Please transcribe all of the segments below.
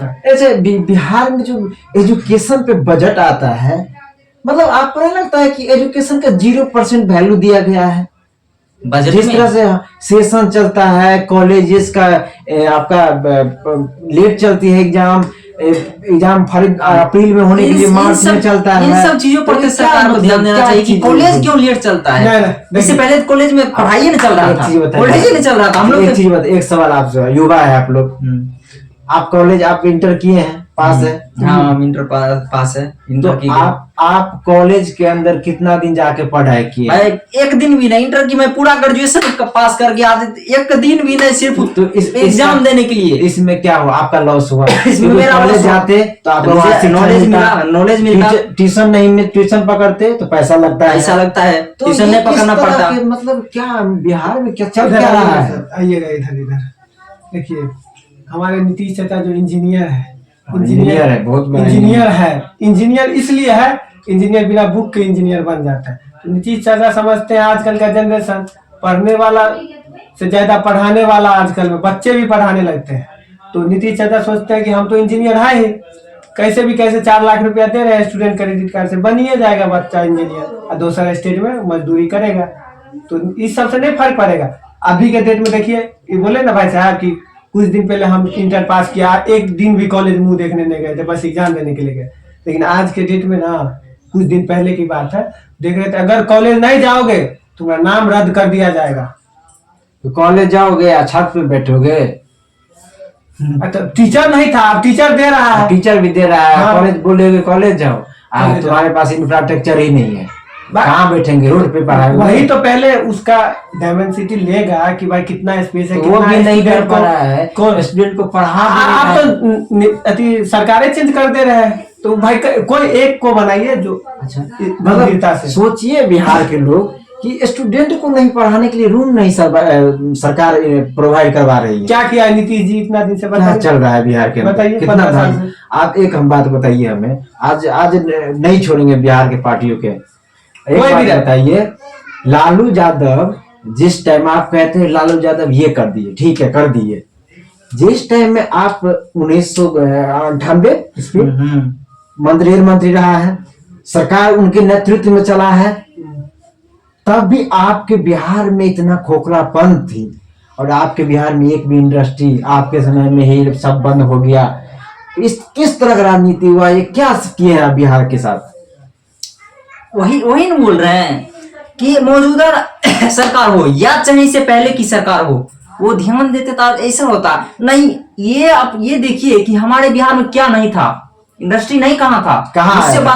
ऐसे बिहार में जो एजुकेशन पे बजट आता है, मतलब आपको नहीं लगता है कि एजुकेशन का 0% वैल्यू दिया गया है? बजट जिस में तरह से सेशन चलता है कॉलेजेस का, आपका लेट चलती है एग्जाम, एग्जाम अप्रैल में होने के लिए मार्च में चलता है। इन सब चीजों पर तो सरकार को ध्यान देना चाहिए कि कॉलेज क्यों लेट चलता है। इससे पहले कॉलेज में पढ़ाई नहीं चल रहा था, कॉलेज ही नहीं चल रहा था। हम लोग एक सवाल आपसे, युवा है आप लोग, आप कॉलेज, आप इंटर किए हैं, पास है? हाँ, इंटर पास है। तो आप कॉलेज के अंदर कितना दिन जाके पढ़ाई किए? मैं एक दिन भी नहीं, इंटर की मैं पूरा ग्रेजुएशन पास करके आज एक दिन भी नहीं, सिर्फ तो एग्जाम देने के लिए। इसमें क्या हुआ? आपका लॉस हुआ। इसमें मेरा कॉलेज जाते तो आपको नॉलेज मिला। ट्यूशन नहीं, ट्यूशन पकड़ते तो पैसा लगता है, ट्यूशन नहीं पकड़ना पड़ता। मतलब क्या बिहार में क्या चल क्या रहा है? आइएगा इधर देखिए, हमारे नीतीश चाचा जो इंजीनियर है, इंजीनियर है, बहुत बड़ा इंजीनियर है। इंजीनियर इसलिए है, इंजीनियर बिना बुक के इंजीनियर बन जाता है। तो नीतीश चाचा समझते हैं आजकल का जनरेशन पढ़ने वाला से ज्यादा पढ़ाने वाला, आजकल में बच्चे भी पढ़ाने लगते हैं। तो नीतीश चाचा सोचते हैं कि हम तो इंजीनियर है ही, कैसे भी कैसे 4 लाख रुपया दे रहे हैं स्टूडेंट क्रेडिट कार्ड से, बनिए जाएगा बच्चा इंजीनियर और दूसरा स्टेट में मजदूरी करेगा। तो इस सबसे नहीं फर्क पड़ेगा। अभी के डेट में देखिए, ये बोले ना भाई साहब कि कुछ दिन पहले हम इंटर पास किया, एक दिन भी कॉलेज मुंह देखने नहीं गए थे, बस एग्जाम देने के लिए गए। लेकिन आज के डेट में ना, कुछ दिन पहले की बात है, देख रहे थे अगर कॉलेज नहीं जाओगे तुम्हारा नाम रद्द कर दिया जाएगा। तो कॉलेज जाओगे या छत पे बैठोगे? अच्छा, टीचर नहीं था, अब टीचर दे रहा है, टीचर भी दे रहा है। हाँ। कॉलेज बोलेगे कॉलेज जाओ, तुम्हारे पास इंफ्रास्ट्रक्चर ही नहीं है, कहाँ बैठेंगे? रोड पे पढ़ाई। वही तो पहले उसका डायमेंसिटी लेगा कि भाई कितना स्पेस है, वो भी नहीं कर पा रहा है, कौन स्टूडेंट को पढ़ा। आप तो सरकारें चेंज कर दे रहे हैं। तो भाई कोई एक को बनाइए जो गंभीरता से सोचिए। बिहार के लोग कि स्टूडेंट को नहीं पढ़ाने के लिए रूम नहीं सरकार प्रोवाइड करवा रही है। क्या किया नीतीश जी इतना दिन से? क्या चल रहा है बिहार के अंदर? बताइए, कितना धन। आप एक हम बात बताइए हमें, आज नहीं छोड़ेंगे बिहार के पार्टियों के। एक बात बताइए, लालू यादव जिस टाइम आप कहते हैं लालू यादव ये कर दिए, ठीक है कर दिए, जिस टाइम में आप 1998 मंत्री रहा है, सरकार उनके नेतृत्व में चला है, तब भी आपके बिहार में इतना खोखलापन थी, और आपके बिहार में एक भी इंडस्ट्री आपके समय में ही सब बंद हो गया। किस तरह का राजनीति हुआ? ये क्या किए हैं बिहार के साथ? वही न बोल रहे हैं कि मौजूदा सरकार हो या चाहे इससे पहले की सरकार हो, वो ध्यान देते तो ऐसा होता नहीं। ये आप ये देखिए कि हमारे बिहार में क्या नहीं था, इंडस्ट्री नहीं कहाँ था,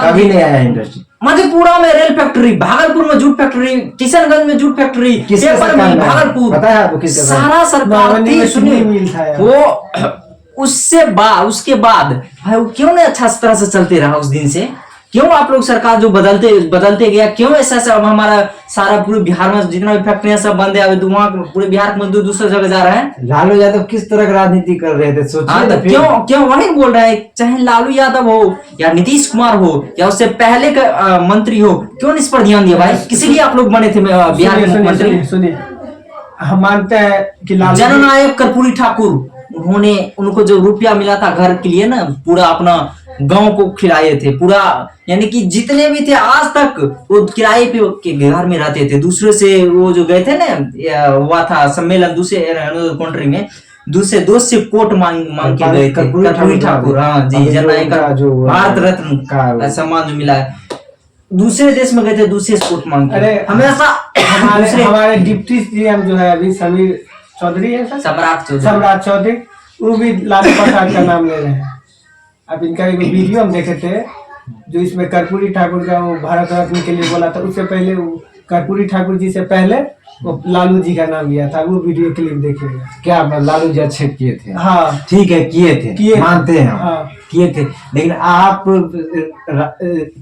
कभी नहीं आया इंडस्ट्री। मधेपुरा में रेल फैक्ट्री, भागलपुर में जूट फैक्ट्री, किशनगंज में जूट फैक्ट्री, पेपर मिल भागलपुर, पता है आपको किसका? सारा सरकार थी। सुनिए, वो उसके बाद भाई वो क्यों नहीं अच्छा तरह से चलते रहा उस दिन से? क्यों आप लोग सरकार जो बदलते गया, क्यों ऐसा हमारा सारा पूरे बिहार में जितना भी फैक्ट्रियां सब बंद है, वहाँ पूरे बिहार के मजदूर दूसरे जगह जा रहे हैं। लालू यादव किस तरह की राजनीति कर रहे थे सोचिए। तो क्यों वही बोल रहे हैं, चाहे लालू यादव हो या नीतीश कुमार हो या उससे पहले का मंत्री हो, क्यों इस पर ध्यान दिया भाई? किसी लिए आप लोग बने थे बिहार के मंत्री? सुनिए, हम मानते हैं कि जननायक कर्पूरी ठाकुर, उनको जो रुपया मिला था घर के लिए ना, पूरा अपना गांव को खिलाए थे पूरा, यानी कि जितने भी थे आज तक वो किराए पे के घर में रहते थे। दूसरे से वो जो गए थे ना, हुआ था सम्मेलन दूसरे कंट्री में, दूसरे दोस्त से कोट मांग के गए थे कर्पूरी ठाकुर। हाँ जी, जननायक भारत रत्न का सम्मान जो मिला है, दूसरे देश में गए थे, दूसरे से कोट मांग के। अरे हमेशा हमारे डिप्टी सीएम जो है अभी समीर चौधरी है, सम्राट चौधरी, वो भी लालू प्रसाद का नाम ले रहे हैं। अब इनका एक वीडियो हम देखे थे, जो इसमें कर्पूरी ठाकुर का वो भारत रत्न के लिए बोला था, उससे पहले वो कर्पूरी ठाकुर जी से पहले वो लालू जी का नाम लिया था। वो वीडियो क्लिप देखिएगा। क्या लालू जी अच्छे किए थे? हाँ ठीक है, किए मानते हैं, हाँ किए थे। लेकिन आप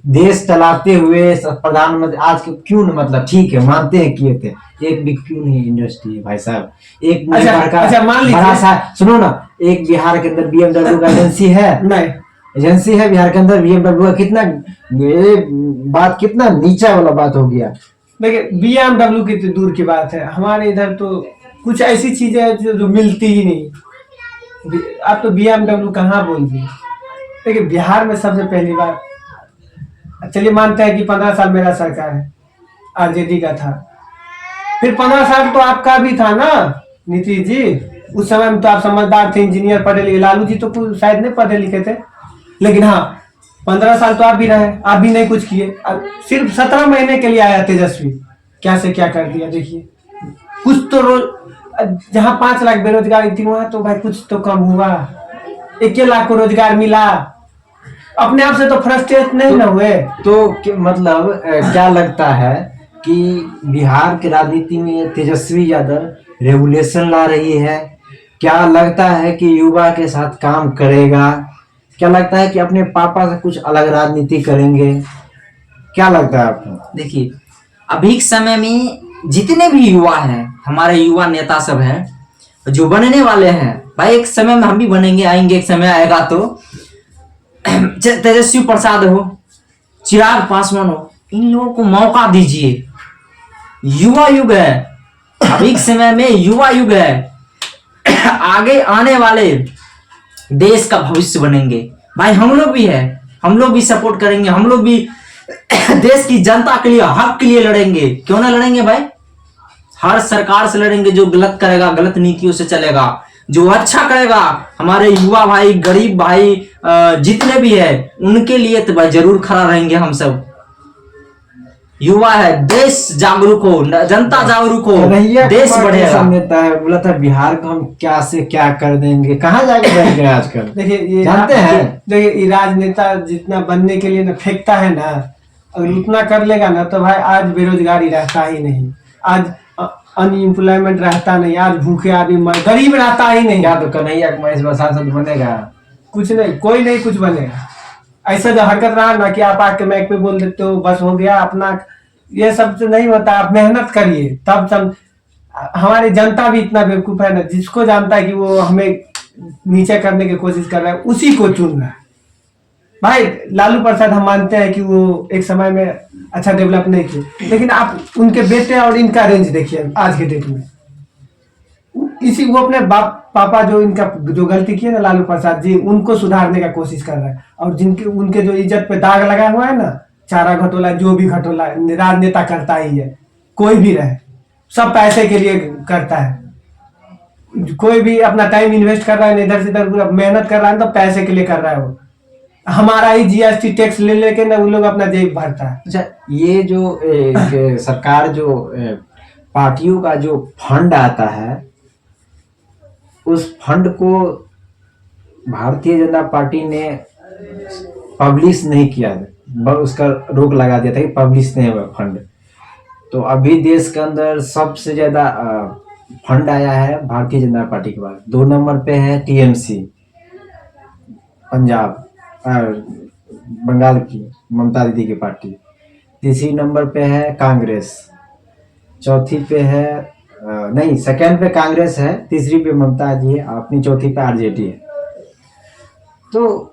देश चलाते हुए प्रधानमंत्री आज के क्यों न, मतलब ठीक है मानते हैं किए थे, एक भी क्यों नहीं इंडस्ट्री है भाई साहब? एक अच्छा मान लीजिए, सुनो ना, एक बिहार के अंदर BMW का एजेंसी है? नहीं, एजेंसी है बिहार के अंदर BMW का? कितना ये बात कितना नीचा वाला बात हो गया। देखिए BMW की तो दूर की बात है, हमारे इधर तो कुछ ऐसी चीजें जो मिलती ही नहीं। आप तो BMW कहाँ बोल दिए। देखिए बिहार में सबसे पहली बार, चलिए मानते हैं कि 15 साल मेरा सरकार है, आरजेडी का था, फिर 15 साल तो आपका भी था ना नीतीश जी। उस समय में तो आप समझदार थे, इंजीनियर पढ़े लिखे। लालू जी तो शायद नहीं पढ़े लिखे थे, लेकिन हाँ 15 साल तो आप भी रहे, आप भी नहीं कुछ किए। अब सिर्फ 17 महीने के लिए आया तेजस्वी, क्या से क्या कर दिया। देखिए कुछ तो रोज, जहाँ 5 लाख बेरोजगारी थी वहां तो भाई कुछ तो कम हुआ, 1 लाख को रोजगार मिला। अपने आप से तो फ्रस्ट्रेट नहीं ना हुए। तो मतलब क्या लगता है कि बिहार की राजनीति में तेजस्वी यादव रेगुलेशन ला रही है? क्या लगता है कि युवा के साथ काम करेगा? क्या लगता है कि अपने पापा से कुछ अलग राजनीति करेंगे? क्या लगता है आपको? देखिए अभी के समय में जितने भी युवा हैं, हमारे युवा नेता सब हैं जो बनने वाले हैं, भाई एक समय में हम भी बनेंगे, आएंगे एक समय आएगा तो तेजस्वी प्रसाद हो, चिराग पासवान हो, इन लोगों को मौका दीजिए। युवा युग है, अभी के समय में युवा युग है, आगे आने वाले देश का भविष्य बनेंगे। भाई हम लोग भी है, हम लोग भी सपोर्ट करेंगे, हम लोग भी देश की जनता के लिए, हक के लिए लड़ेंगे। क्यों ना लड़ेंगे भाई, हर सरकार से लड़ेंगे जो गलत करेगा, गलत नीतियों से चलेगा। जो अच्छा करेगा, हमारे युवा भाई, गरीब भाई जितने भी है उनके लिए तो भाई जरूर खड़ा रहेंगे हम सब। युवा है, देश जागरूक हो, जनता जागरूक हो, देश बढ़ेगा। नेता है, बोला था बिहार को हम क्या से क्या कर देंगे, कहाँ जाके बैठ गए आजकल। देखिए ये जानते हैं, देखिए ये राजनेता जितना बनने के लिए ना फेंकता है ना, अगर उतना कर लेगा ना तो भाई आज बेरोजगारी रहता ही नहीं, आज अनएम्प्लॉयमेंट रहता नहीं, आज भूखे आदमी गरीब रहता ही नहीं। क्या तो कन्हैया कुमार इस बार सांसद बनेगा? कुछ नहीं, कोई नहीं कुछ बनेगा। ऐसा जो हरकत रहा ना कि आप आके मैक पे बोल देते हो बस हो गया अपना, ये सब तो नहीं होता। आप मेहनत करिए तब सब। हमारी जनता भी इतना बेवकूफ है ना, जिसको जानता है कि वो हमें नीचे करने की कोशिश कर रहा है उसी को चुन रहा है। भाई लालू प्रसाद हम मानते हैं कि वो एक समय में अच्छा डेवलप नहीं किए, लेकिन आप उनके बेटे और इनका रेंज देखिए आज के डेट में। इसी वो अपने बाप पापा जो इनका जो गलती की है ना लालू प्रसाद जी, उनको सुधारने का कोशिश कर रहा है। और जिनके उनके जो इज्जत पे दाग लगा हुआ है ना, चारा घटोला जो भी घटोला राजनेता करता ही है, कोई भी रहे, सब पैसे के लिए करता है। कोई भी अपना टाइम इन्वेस्ट कर रहा है, इधर से इधर मेहनत कर रहा है तो पैसे के लिए कर रहा है। वो हमारा ही जीएसटी टैक्स ले लेके ना उन लोग अपना जेब भरता है। अच्छा, ये जो सरकार जो पार्टियों का जो फंड आता है, उस फंड को भारतीय जनता पार्टी ने पब्लिश नहीं किया, उसका रोक लगा दिया था कि पब्लिश नहीं हुआ फंड। तो अभी देश के अंदर सबसे ज्यादा फंड आया है भारतीय जनता पार्टी के बाद। 2 नंबर पे है टीएमसी, पंजाब बंगाल की ममता दीदी की पार्टी। तीसरी नंबर पे है कांग्रेस, चौथी पे है नहीं, सेकंड पे कांग्रेस है, तीसरी पे ममता जी है, अपनी चौथी पे आरजेडी है। तो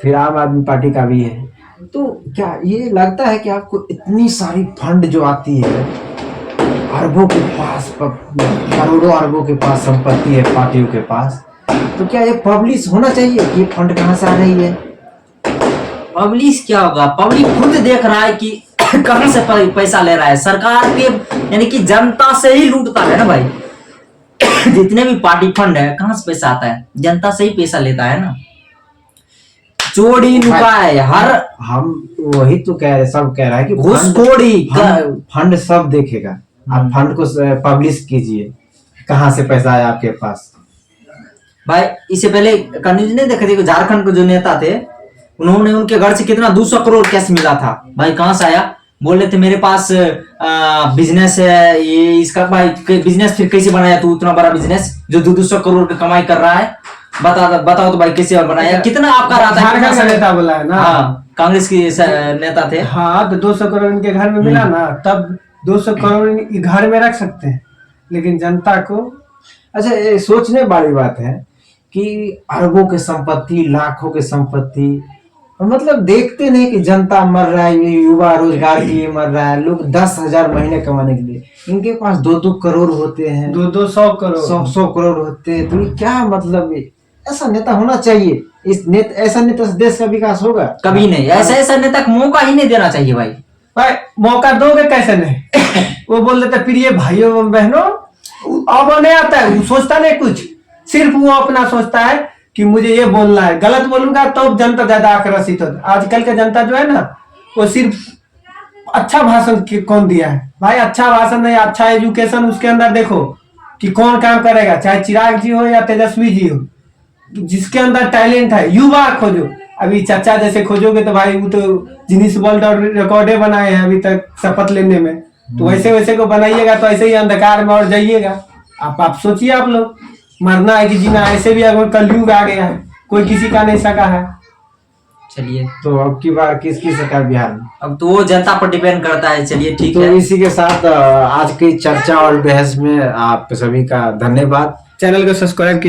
फिर आम आदमी पार्टी का भी है। तो क्या ये लगता है कि आपको इतनी सारी फंड जो आती है, अरबों के पास, करोड़ों अरबों के पास संपत्ति है पार्टियों के पास, तो क्या ये पब्लिश होना चाहिए कि फंड कहाँ से आ रही है? पब्लिश क्या होगा, पब्लिक खुद देख रहा है कि कहां से पैसा ले रहा है। सरकार के यानी कि जनता से ही लूटता है ना भाई। जितने भी पार्टी फंड है कहां से पैसा आता है, जनता से ही पैसा लेता है ना। चोरी नुकाए हर, हम वही तो कह रहे, सब कह रहा है कि घूसखोरी फंड सब देखेगा। आप फंड को पब्लिश कीजिए, कहाँ से पैसा आया आपके पास। भाई इससे पहले का न्यूज नहीं देखे थे, झारखंड के जो नेता थे उन्होंने उनके घर से कितना 200 करोड़ कैश मिला था। भाई कहां से आया, बोल रहे थे मेरे पास बिजनेस है ये इसका। भाई बिजनेस फिर कैसे बनाया तू, इतना बड़ा बिजनेस जो 200 करोड़ की कमाई कर रहा है, बताओ तो भाई कैसे बनाया, कितना आपका रहा था? झारखंड का नेता बोला है ना, हाँ कांग्रेस के नेता थे। हाँ तो 200 करोड़ इनके घर में मिला ना, तब 200 करोड़ घर में रख सकते हैं, लेकिन जनता को। अच्छा, ये सोचने वाली बात है कि अरबों की संपत्ति, लाखों की संपत्ति, मतलब देखते नहीं कि जनता मर रहा है, ये युवा रोजगार के लिए मर रहा है, लोग 10,000 महीने कमाने के लिए, इनके पास 2-2 करोड़ होते हैं, 200 करोड़ 100 करोड़ होते हैं। तो ये क्या मतलब है? ऐसा नेता होना चाहिए। ऐसा नेता से देश का विकास होगा कभी नहीं। ऐसा नेता को मौका ही नहीं देना चाहिए भाई। भाई मौका दोगे कैसे नहीं? वो बोल देते प्रिय भाइयों एवं बहनों, अब नहीं आता है, वो सोचता नहीं कुछ, सिर्फ वो अपना सोचता है कि मुझे ये बोलना है, गलत बोलूंगा तो जनता ज्यादा आक्रोशित होता। आजकल का जनता जो है ना, वो सिर्फ अच्छा भाषण कौन दिया है भाई, अच्छा भाषण नहीं, अच्छा एजुकेशन उसके अंदर देखो कि कौन काम करेगा, चाहे चिराग जी हो या तेजस्वी जी हो, जिसके अंदर टैलेंट है युवा खोजो। अभी चाचा जैसे खोजोगे तो भाई वो तो गिनीज वर्ल्ड रिकॉर्डे बनाए हैं अभी तक शपथ लेने में, तो वैसे वैसे को बनाइएगा तो ऐसे ही अंधकार में और जाइएगा। आप सोचिए, आप लोग मरना है कि जीना, ऐसे भी अगर कलयुग आ गया है, कोई किसी का नहीं सका है। चलिए, तो अब की बार किसकी सरकार बिहार में? अब तो वो जनता पर डिपेंड करता है। चलिए ठीक तो है। इसी के साथ आज की चर्चा और बहस में आप सभी का धन्यवाद। चैनल को सब्सक्राइब कीजिए।